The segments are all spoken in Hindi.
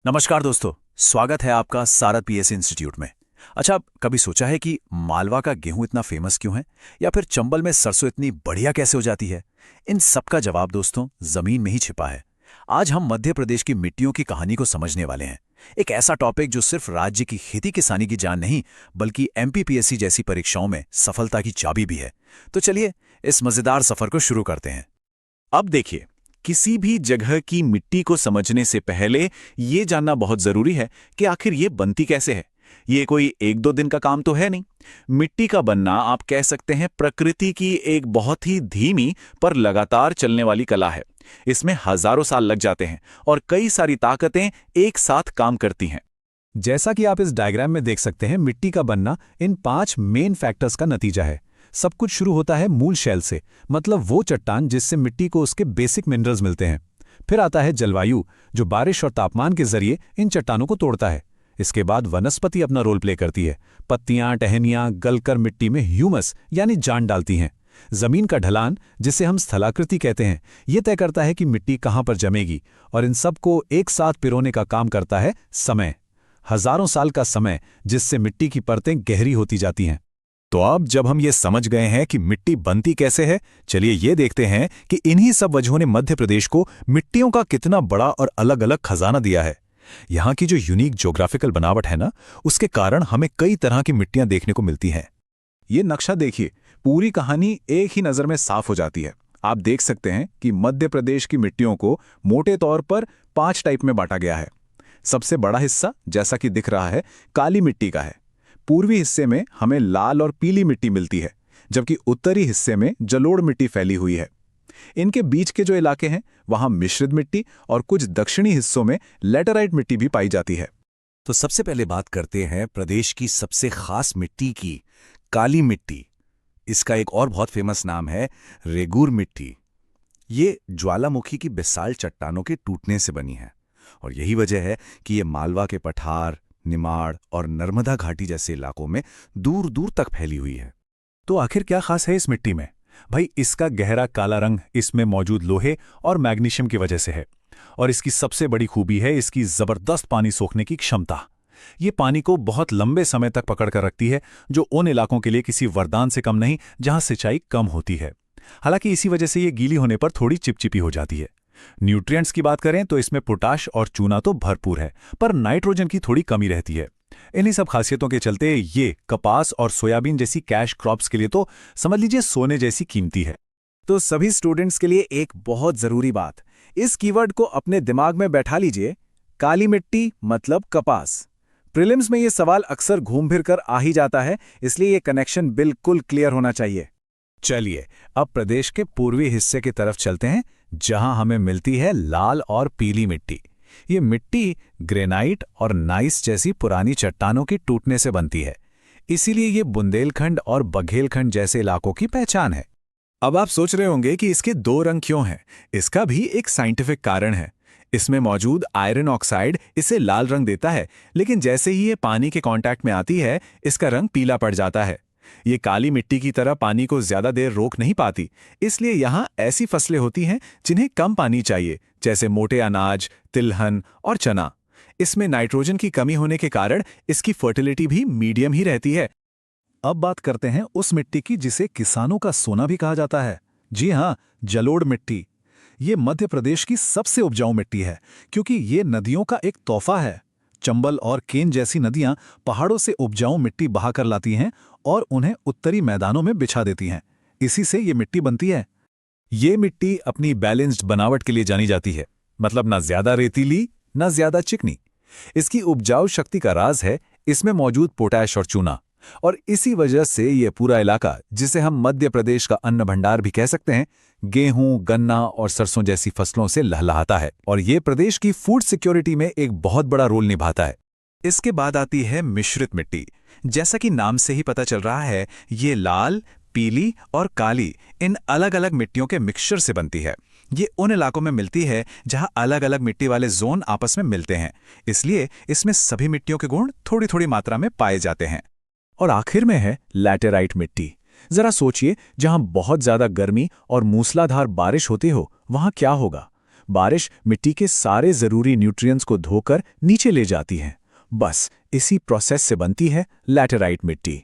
नमस्कार दोस्तों। स्वागत है आपका सारद पीएससी इंस्टीट्यूट में। अच्छा, कभी सोचा है कि मालवा का गेहूं इतना फेमस क्यों है, या फिर चंबल में सरसों इतनी बढ़िया कैसे हो जाती है? इन सब का जवाब दोस्तों जमीन में ही छिपा है। आज हम मध्य प्रदेश की मिट्टियों की कहानी को समझने वाले हैं। एक ऐसा टॉपिक जो सिर्फ राज्य की खेती किसानी की जान नहीं, बल्कि एमपीपीएससी जैसी परीक्षाओं में सफलता की चाबी भी है। तो चलिए इस मजेदार सफर को शुरू करते हैं। अब देखिए, किसी भी जगह की मिट्टी को समझने से पहले ये जानना बहुत जरूरी है कि आखिर ये बनती कैसे है। ये कोई एक दो दिन का काम तो है नहीं। मिट्टी का बनना आप कह सकते हैं प्रकृति की एक बहुत ही धीमी पर लगातार चलने वाली कला है। इसमें हजारों साल लग जाते हैं और कई सारी ताकतें एक साथ काम करती हैं। जैसा कि आप इस डायग्राम में देख सकते हैं, मिट्टी का बनना इन 5 मेन फैक्टर्स का नतीजा है। सब कुछ शुरू होता है मूल शैल से, मतलब वो चट्टान जिससे मिट्टी को उसके बेसिक मिनरल्स मिलते हैं। फिर आता है जलवायु, जो बारिश और तापमान के जरिए इन चट्टानों को तोड़ता है। इसके बाद वनस्पति अपना रोल प्ले करती है। पत्तियां, टहनियां गलकर मिट्टी में ह्यूमस यानी जान डालती हैं। जमीन का ढलान, जिसे हम स्थलाकृति कहते हैं, ये तय करता है कि मिट्टी कहाँ पर जमेगी, और इन सब को एक साथ पिरोने का काम करता है समय। हजारों साल का समय, जिससे मिट्टी की परतें गहरी होती जाती हैं। तो अब जब हम ये समझ गए हैं कि मिट्टी बनती कैसे है, चलिए ये देखते हैं कि इन्हीं सब वजहों ने मध्य प्रदेश को मिट्टियों का कितना बड़ा और अलग अलग खजाना दिया है। यहाँ की जो यूनिक ज्योग्राफिकल बनावट है ना, उसके कारण हमें कई तरह की मिट्टियां देखने को मिलती हैं। ये नक्शा देखिए, पूरी कहानी एक ही नज़र में साफ हो जाती है। आप देख सकते हैं कि मध्य प्रदेश की मिट्टियों को मोटे तौर पर 5 टाइप में बांटा गया है। सबसे बड़ा हिस्सा, जैसा कि दिख रहा है, काली मिट्टी का है। पूर्वी हिस्से में हमें लाल और पीली मिट्टी मिलती है, जबकि उत्तरी हिस्से में जलोढ़ मिट्टी फैली हुई है। इनके बीच के जो इलाके हैं, वहां मिश्रित मिट्टी और कुछ दक्षिणी हिस्सों में लेटराइट मिट्टी भी पाई जाती है। तो सबसे पहले बात करते हैं प्रदेश की सबसे खास मिट्टी की, काली मिट्टी। इसका एक और बहुत फेमस नाम है रेगूर मिट्टी। ये ज्वालामुखी की बेसाल्ट चट्टानों के टूटने से बनी है, और यही वजह है कि ये मालवा के पठार, निमाड़ और नर्मदा घाटी जैसे इलाकों में दूर दूर तक फैली हुई है। तो आखिर क्या खास है इस मिट्टी में? भाई, इसका गहरा काला रंग इसमें मौजूद लोहे और मैग्नीशियम की वजह से है। और इसकी सबसे बड़ी खूबी है इसकी जबरदस्त पानी सोखने की क्षमता। ये पानी को बहुत लंबे समय तक पकड़ कर रखती है, जो उन इलाकों के लिए किसी वरदान से कम नहीं जहां सिंचाई कम होती है। हालांकि इसी वजह से ये गीली होने पर थोड़ी चिपचिपी हो जाती है। न्यूट्रिएंट्स की बात करें तो इसमें पोटाश और चूना तो भरपूर है, पर नाइट्रोजन की थोड़ी कमी रहती है। इन्हीं सब खासियतों के चलते ये कपास और सोयाबीन जैसी कैश क्रॉप्स के लिए तो समझ लीजिए सोने जैसी कीमती है। तो सभी स्टूडेंट्स के लिए एक बहुत जरूरी बात, इस कीवर्ड को अपने दिमाग में बैठा लीजिए, काली मिट्टी मतलब कपास। प्रीलिम्स में ये सवाल अक्सर घूम फिर कर आ ही जाता है, इसलिए ये कनेक्शन बिल्कुल क्लियर होना चाहिए। चलिए अब प्रदेश के पूर्वी हिस्से की तरफ चलते हैं, जहां हमें मिलती है लाल और पीली मिट्टी। ये मिट्टी ग्रेनाइट और नाइस जैसी पुरानी चट्टानों के टूटने से बनती है, इसीलिए ये बुंदेलखंड और बघेलखंड जैसे इलाकों की पहचान है। अब आप सोच रहे होंगे कि इसके 2 रंग क्यों हैं। इसका भी एक साइंटिफिक कारण है। इसमें मौजूद आयरन ऑक्साइड इसे लाल रंग देता है, लेकिन जैसे ही ये पानी के कांटेक्ट में आती है, इसका रंग पीला पड़ जाता है। ये काली मिट्टी की तरह पानी को ज्यादा देर रोक नहीं पाती, इसलिए यहाँ ऐसी फसलें होती हैं जिन्हें कम पानी चाहिए, जैसे मोटे अनाज, तिलहन और चना। इसमें नाइट्रोजन की कमी होने के कारण इसकी फर्टिलिटी भी मीडियम ही रहती है। अब बात करते हैं उस मिट्टी की जिसे किसानों का सोना भी कहा जाता है। जी हाँ, जलोढ़ मिट्टी। ये मध्य प्रदेश की सबसे उपजाऊ मिट्टी है, क्योंकि ये नदियों का एक तोहफा है। चंबल और केन जैसी नदियां पहाड़ों से उपजाऊ मिट्टी बहाकर लाती हैं और उन्हें उत्तरी मैदानों में बिछा देती हैं। इसी से ये मिट्टी बनती है। ये मिट्टी अपनी बैलेंस्ड बनावट के लिए जानी जाती है, मतलब ना ज्यादा रेतीली ना ज्यादा चिकनी। इसकी उपजाऊ शक्ति का राज है इसमें मौजूद पोटैश और चूना, और इसी वजह से ये पूरा इलाका, जिसे हम मध्य प्रदेश का अन्न भंडार भी कह सकते हैं, गेहूं, गन्ना और सरसों जैसी फसलों से लहलहाता है, और ये प्रदेश की फूड सिक्योरिटी में एक बहुत बड़ा रोल निभाता है। इसके बाद आती है मिश्रित मिट्टी। जैसा कि नाम से ही पता चल रहा है, ये लाल, पीली और काली इन अलग अलग मिट्टियों के मिक्सचर से बनती है। ये उन इलाकों में मिलती है जहां अलग अलग मिट्टी वाले जोन आपस में मिलते हैं, इसलिए इसमें सभी मिट्टियों के गुण थोड़ी थोड़ी मात्रा में पाए जाते हैं। और आखिर में है लैटेराइट मिट्टी। जरा सोचिए, जहां बहुत ज्यादा गर्मी और मूसलाधार बारिश होती हो, वहां क्या होगा? बारिश मिट्टी के सारे जरूरी न्यूट्रिएंट्स को धोकर नीचे ले जाती है। बस इसी प्रोसेस से बनती है लैटेराइट मिट्टी।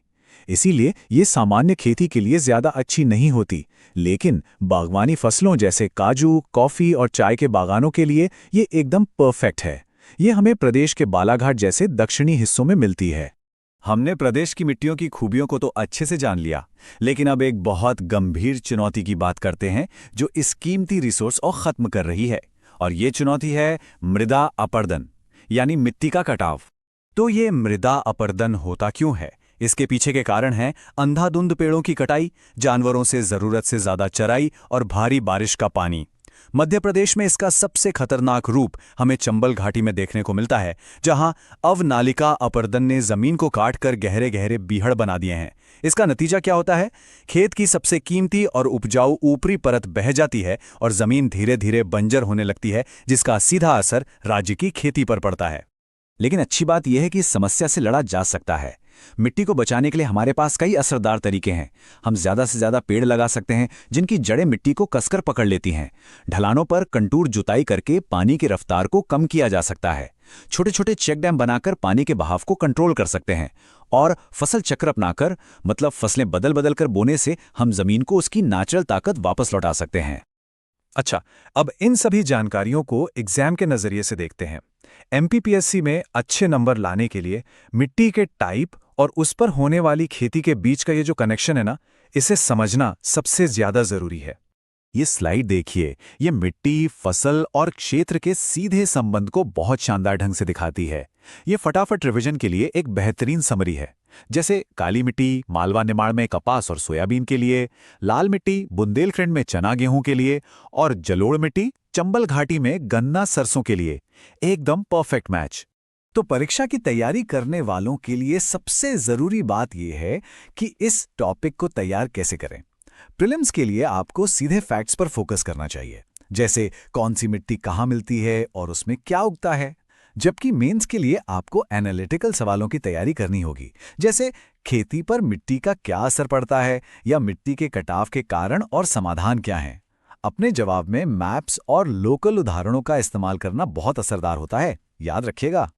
इसीलिए ये सामान्य खेती के लिए ज्यादा अच्छी नहीं होती, लेकिन बागवानी फसलों जैसे काजू, कॉफी और चाय के बागानों के लिए ये एकदम परफेक्ट है। ये हमें प्रदेश के बालाघाट जैसे दक्षिणी हिस्सों में मिलती है। हमने प्रदेश की मिट्टियों की खूबियों को तो अच्छे से जान लिया, लेकिन अब एक बहुत गंभीर चुनौती की बात करते हैं जो इस कीमती रिसोर्स को खत्म कर रही है, और ये चुनौती है मृदा अपरदन, यानी मिट्टी का कटाव। तो ये मृदा अपरदन होता क्यों है? इसके पीछे के कारण हैं अंधाधुंध पेड़ों की कटाई, जानवरों से जरूरत से ज्यादा चराई और भारी बारिश का पानी। मध्य प्रदेश में इसका सबसे खतरनाक रूप हमें चंबल घाटी में देखने को मिलता है, जहां अवनालिका अपरदन ने जमीन को काटकर गहरे गहरे बीहड़ बना दिए हैं। इसका नतीजा क्या होता है? खेत की सबसे कीमती और उपजाऊ ऊपरी परत बह जाती है और जमीन धीरे धीरे बंजर होने लगती है, जिसका सीधा असर राज्य की खेती पर पड़ता है। लेकिन अच्छी बात यह है कि इस समस्या से लड़ा जा सकता है। मिट्टी को बचाने के लिए हमारे पास कई असरदार तरीके हैं। हम ज्यादा से ज्यादा पेड़ लगा सकते हैं जिनकी जड़ें मिट्टी को कसकर पकड़ लेती हैं। ढलानों पर कंटूर जुताई करके पानी की रफ्तार को कम किया जा सकता है। छोटे छोटे चेक डैम बनाकर पानी के बहाव को कंट्रोल कर सकते हैं। और फसल चक्र अपनाकर, मतलब फसलें बदल बदल कर बोने से हम जमीन को उसकी नेचुरल ताकत वापस लौटा सकते हैं। अच्छा, अब इन सभी जानकारियों को एग्जाम के नजरिए से देखते हैं। एमपीपीएससी में अच्छे नंबर लाने के लिए मिट्टी के टाइप और उस पर होने वाली खेती के बीच का ये जो कनेक्शन है ना, इसे समझना सबसे ज्यादा जरूरी है। ये स्लाइड देखिए, ये मिट्टी, फसल और क्षेत्र के सीधे संबंध को बहुत शानदार ढंग से दिखाती है। ये फटाफट रिवीजन के लिए एक बेहतरीन समरी है। जैसे काली मिट्टी मालवा निमाड़ में कपास और सोयाबीन के लिए, लाल मिट्टी बुंदेलखंड में चना गेहूं के लिए, और जलोढ़ मिट्टी चंबल घाटी में गन्ना सरसों के लिए। एकदम परफेक्ट मैच। तो परीक्षा की तैयारी करने वालों के लिए सबसे जरूरी बात यह है कि इस टॉपिक को तैयार कैसे करें। प्रीलिम्स के लिए आपको सीधे फैक्ट्स पर फोकस करना चाहिए, जैसे कौन सी मिट्टी कहाँ मिलती है और उसमें क्या उगता है। जबकि मेंस के लिए आपको एनालिटिकल सवालों की तैयारी करनी होगी, जैसे खेती पर मिट्टी का क्या असर पड़ता है या मिट्टी के कटाव के कारण और समाधान क्या हैं। अपने जवाब में मैप्स और लोकल उदाहरणों का इस्तेमाल करना बहुत असरदार होता है, याद रखिएगा।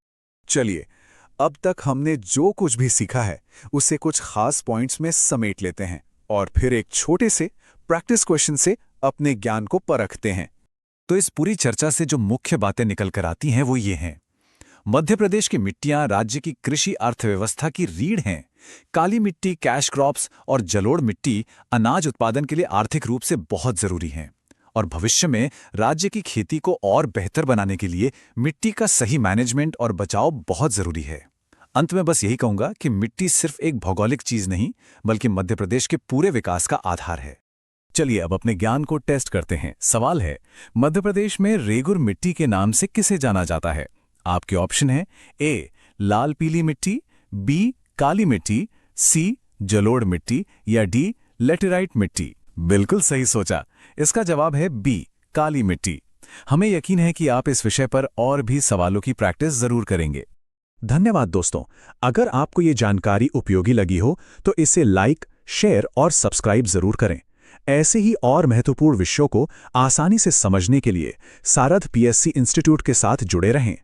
चलिए, अब तक हमने जो कुछ भी सीखा है उसे कुछ खास पॉइंट्स में समेट लेते हैं और फिर एक छोटे से प्रैक्टिस क्वेश्चन से अपने ज्ञान को परखते हैं। तो इस पूरी चर्चा से जो मुख्य बातें निकल कर आती हैं वो ये हैं। मध्य प्रदेश की मिट्टियां राज्य की कृषि अर्थव्यवस्था की रीढ़ हैं। काली मिट्टी कैश क्रॉप्स और जलोढ़ मिट्टी अनाज उत्पादन के लिए आर्थिक रूप से बहुत जरूरी हैं। और भविष्य में राज्य की खेती को और बेहतर बनाने के लिए मिट्टी का सही मैनेजमेंट और बचाव बहुत जरूरी है। अंत में बस यही कहूंगा कि मिट्टी सिर्फ एक भौगोलिक चीज नहीं, बल्कि मध्य प्रदेश के पूरे विकास का आधार है। चलिए अब अपने ज्ञान को टेस्ट करते हैं। सवाल है, मध्य प्रदेश में रेगुर मिट्टी के नाम से किसे जाना जाता है? आपके ऑप्शन है ए लाल पीली मिट्टी, बी काली मिट्टी, सी जलोढ़ मिट्टी या डी लेटेराइट मिट्टी। बिल्कुल सही सोचा। इसका जवाब है बी काली मिट्टी। हमें यकीन है कि आप इस विषय पर और भी सवालों की प्रैक्टिस जरूर करेंगे। धन्यवाद दोस्तों। अगर आपको ये जानकारी उपयोगी लगी हो तो इसे लाइक, शेयर और सब्सक्राइब जरूर करें। ऐसे ही और महत्वपूर्ण विषयों को आसानी से समझने के लिए सारथ पीएससी इंस्टीट्यूट के साथ जुड़े रहें।